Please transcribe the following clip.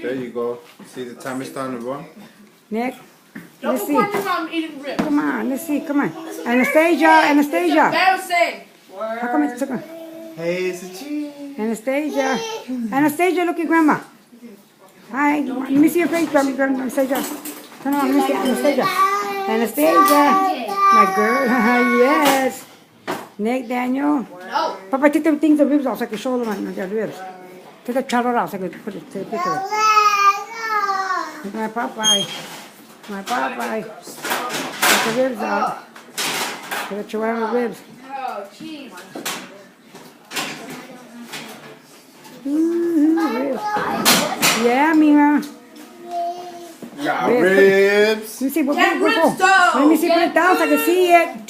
There you go. See the time is starting to run. Nick, Don't let's see. perform me while I'm eating ribs. Come on, let's see. Come on. Anastasia, Anastasia. Embarrassing. How come it's so? Hey, it's a cheese. Anastasia. Anastasia, look at Grandma. Hi. Let me see your face, Grandma. Anastasia. Turn around. Let me see Anastasia. Anastasia. My girl. Yes. Nick, Daniel. No. Papa, take the things, the ribs off so I can show them on the ribs. Take the chowder out so I can put it, take a picture. Look at my Popeye. My Popeye. Take the ribs out. Take the chihuahua ribs. Oh, jeez. Ribs. Yeah, Mira. Yeah, ribs. Let me see, Get ribs, though. Let me see, put it down so I can see it.